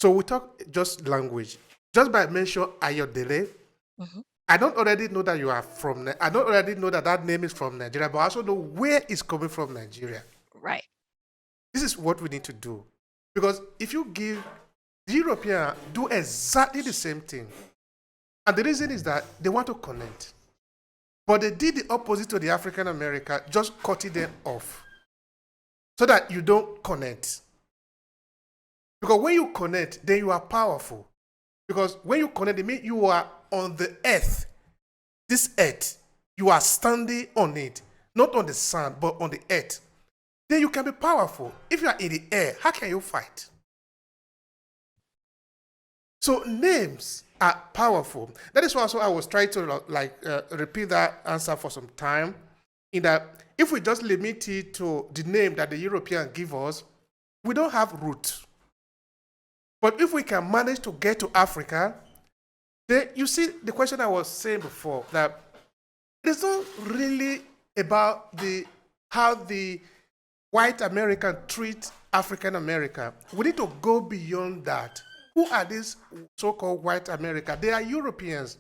So we talk just language. Just by mention Ayodele, Mhm. I don't already know that you are from. I don't already know that that name is from Nigeria, but I also know where it's coming from Nigeria. Right. This is what we need to do, because if you give the European do exactly the same thing, and the reason is that they want to connect, but they did the opposite to the African American, just cutting them off, so that you don't connect. Because when you connect, then you are powerful. Because when you connect, it means you are on the earth. This earth, you are standing on it, not on the sand, but on the earth. Then you can be powerful. If you are in the air, how can you fight? So names are powerful. That is why also I was trying to repeat that answer for some time. In that, if we just limit it to the name that the European give us, we don't have roots. But if we can manage to get to Africa, then you see the question I was saying before, that it's not really about the how the white American treat African American. We need to go beyond that. Who are these so-called white America? They are Europeans.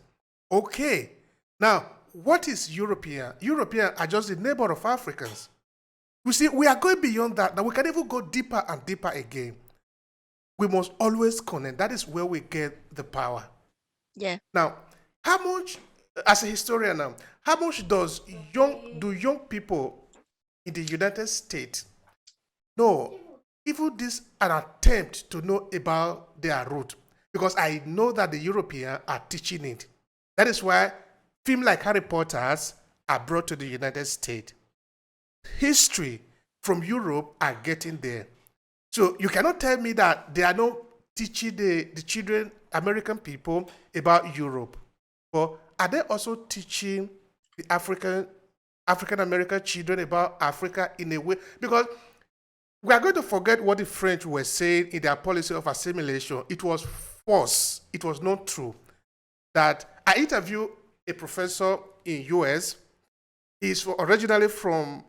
Okay. Now, what is European? European are just the neighbor of Africans. You see, we are going beyond that. Now we can even go deeper and deeper again. We must always connect. That is where we get the power. Yeah. Now, how much, as a historian now, how much do young people in the United States know, even this an attempt to know about their root? Because I know that the Europeans are teaching it. That is why films like Harry Potter's are brought to the United States. History from Europe are getting there. So you cannot tell me that they are not teaching the children, American people, about Europe. But are they also teaching the African American children about Africa in a way? Because we are going to forget what the French were saying in their policy of assimilation. It was false. It was not true. That I interviewed a professor in US. He's originally from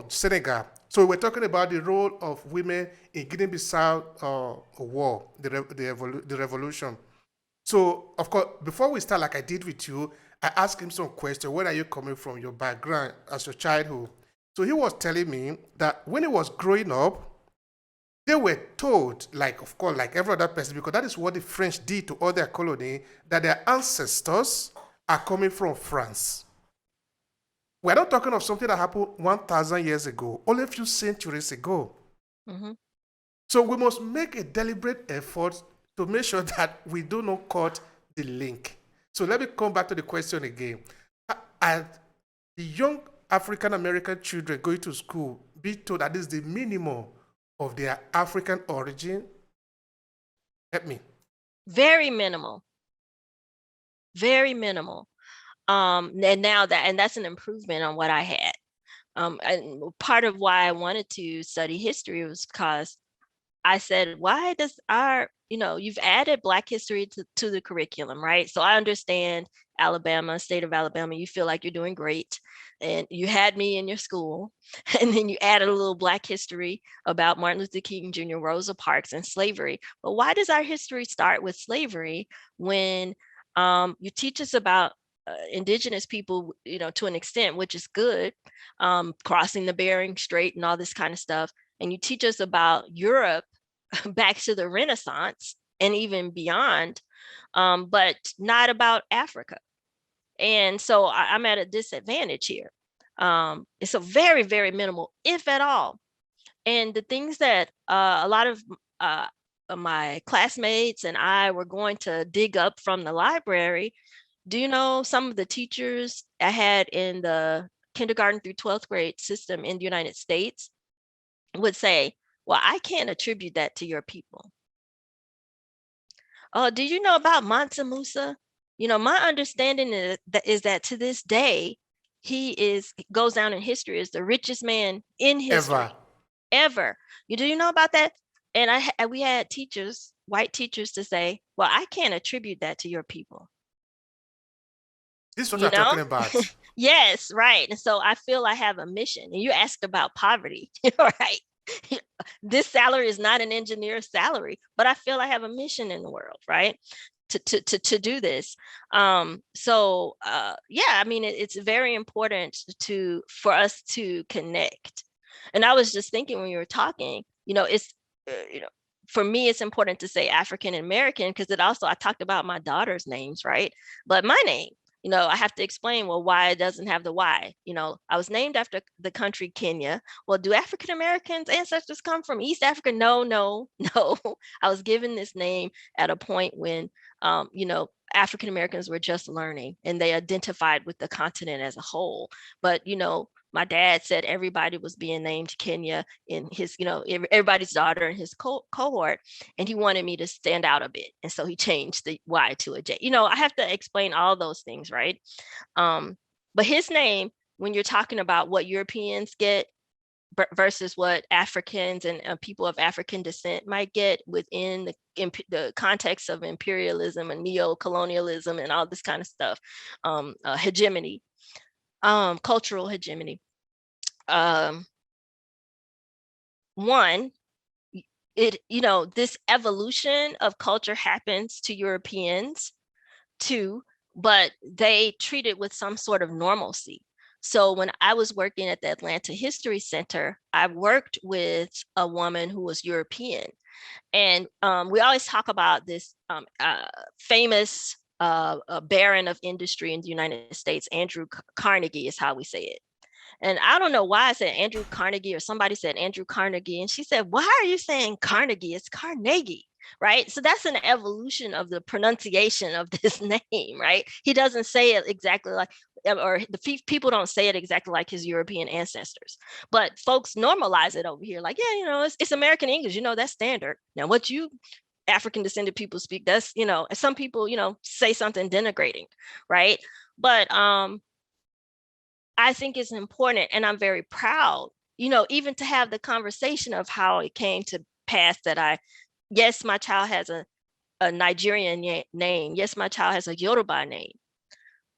Senegal. So we were talking about the role of women in Guinea-Bissau war, the revolution. So, of course, before we start, like I did with you, I asked him some questions. Where are you coming from, your background as your childhood? So he was telling me that when he was growing up, they were told, like, of course, like every other person, because that is what the French did to all their colony, that their ancestors are coming from France. We're not talking of something that happened 1,000 years ago, only a few centuries ago. Mm-hmm. So we must make a deliberate effort to make sure that we do not cut the link. So let me come back to the question again. Are the young African American children going to school be told that this is the minimum of their African origin? Help me. Very minimal. Very minimal. And now that's an improvement on what I had. And part of why I wanted to study history was because I said, why does you've added Black history to the curriculum, right? So I understand Alabama, state of Alabama, you feel like you're doing great. And you had me in your school, and then you added a little Black history about Martin Luther King Jr., Rosa Parks, and slavery. But why does our history start with slavery when you teach us about indigenous people, to an extent, which is good, crossing the Bering Strait and all this kind of stuff. And you teach us about Europe back to the Renaissance and even beyond, but not about Africa. And so I'm at a disadvantage here. It's a very, very minimal, if at all. And the things that a lot of my classmates and I were going to dig up from the library, do you know some of the teachers I had in the kindergarten through 12th grade system in the United States would say, well, I can't attribute that to your people. Oh, do you know about Mansa Musa? My understanding is that to this day, he goes down in history as the richest man in history Ever. ever. Do you know about that? And we had teachers, white teachers, to say, well, I can't attribute that to your people. This is what You you're know? talking about. Yes, right. And so I feel I have a mission. And you asked about poverty, right? This salary is not an engineer's salary, but I feel I have a mission in the world, right? To do this. Yeah, I mean, it's very important for us to connect. And I was just thinking when you were talking, it's, you know, for me, it's important to say African American because I talked about my daughter's names, right? But my name, I have to explain, well, why it doesn't have the Y. I was named after the country Kenya. Well, do African Americans ancestors come from East Africa? No, no, no. I was given this name at a point when, African Americans were just learning and they identified with the continent as a whole. But, my dad said everybody was being named Kenya in his, everybody's daughter in his cohort, and he wanted me to stand out a bit. And so he changed the Y to a J. I have to explain all those things, right? But his name, when you're talking about what Europeans get versus what Africans and people of African descent might get within the context of imperialism and neo-colonialism and all this kind of stuff, hegemony, cultural hegemony. One, this evolution of culture happens to Europeans too, but they treat it with some sort of normalcy. So when I was working at the Atlanta History Center, I worked with a woman who was European. And we always talk about this famous baron of industry in the United States, Andrew Carnegie is how we say it. And I don't know why I said Andrew Carnegie, or somebody said Andrew Carnegie. And she said, why are you saying Carnegie? It's Carnegie, right? So that's an evolution of the pronunciation of this name, right? He doesn't say it exactly like, or the people don't say it exactly like his European ancestors, but folks normalize it over here. Like, yeah, it's American English, that's standard. Now, what you African descended people speak, that's, some people, say something denigrating, right? But I think it's important, and I'm very proud, even to have the conversation of how it came to pass that yes, my child has a Nigerian name. Yes, my child has a Yoruba name.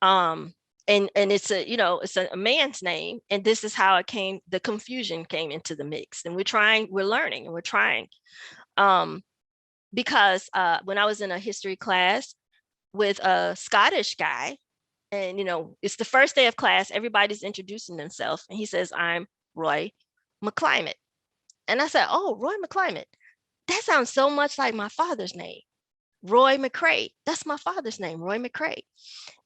And it's a man's name. And this is how the confusion came into the mix. And we're learning and we're trying. Because when I was in a history class with a Scottish guy, and, it's the first day of class, everybody's introducing themselves. And he says, I'm Roy McClymont. And I said, oh, Roy McClymont. That sounds so much like my father's name, Roy McCray. That's my father's name, Roy McCray.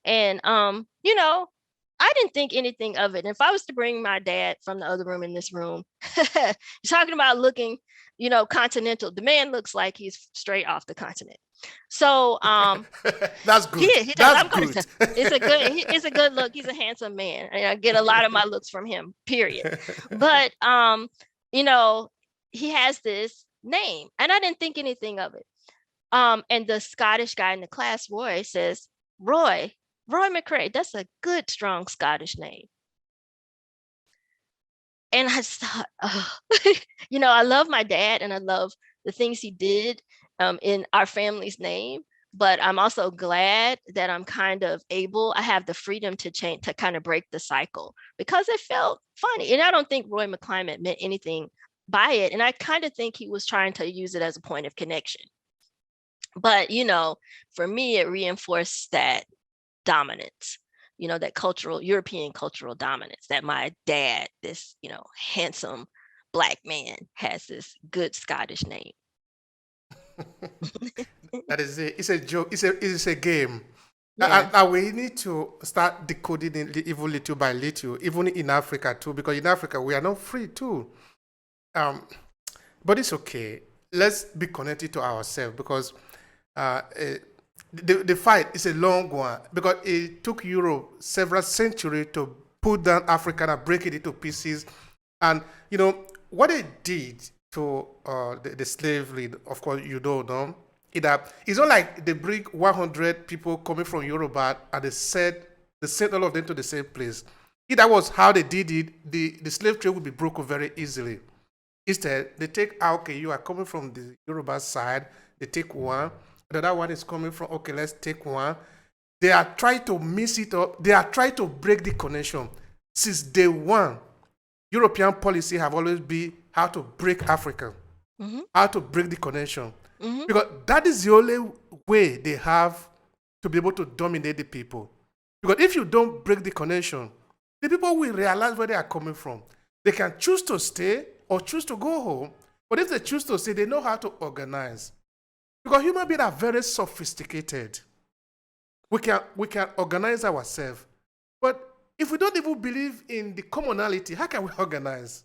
And, I didn't think anything of it. And if I was to bring my dad from the other room in this room, you're talking about looking, continental. The man looks like he's straight off the continent. So that's good. He That's does. good. It's a good look. He's a handsome man. And I get a lot of my looks from him, period. But he has this name, and I didn't think anything of it. And the Scottish guy in the class, Roy, says, Roy McCray, that's a good, strong Scottish name. And I just thought, I love my dad and I love the things he did in our family's name, but I'm also glad that I'm kind of I have the freedom to change, to kind of break the cycle, because it felt funny. And I don't think Roy McClymont meant anything by it. And I kind of think he was trying to use it as a point of connection. But, for me, it reinforced that dominance, that European cultural dominance, that my dad, this, handsome Black man, has this good Scottish name. That is it. It's a joke. It's a game. Yeah. And we need to start decoding it even little by little, even in Africa too, because in Africa we are not free too. But it's okay. Let's be connected to ourselves, because the fight is a long one, because it took Europe several centuries to put down Africa and break it into pieces. And what they did to the slavery, of course, you don't know. It's not like they bring 100 people coming from Europe and they sent all of them to the same place. If that was how they did it, the slave trade would be broken very easily. Instead, they take, okay, you are coming from the Yoruba side, they take one. The other one is coming from, okay, let's take one. They are trying to mix it up. They are trying to break the connection. Since day one, European policy have always been how to break Africa, Mhm. how to break the connection. Mhm. Because that is the only way they have to be able to dominate the people. Because if you don't break the connection, the people will realize where they are coming from. They can choose to stay or choose to go home. But if they choose to stay, they know how to organize. Because human beings are very sophisticated. We can organize ourselves. But if we don't even believe in the commonality, how can we organize?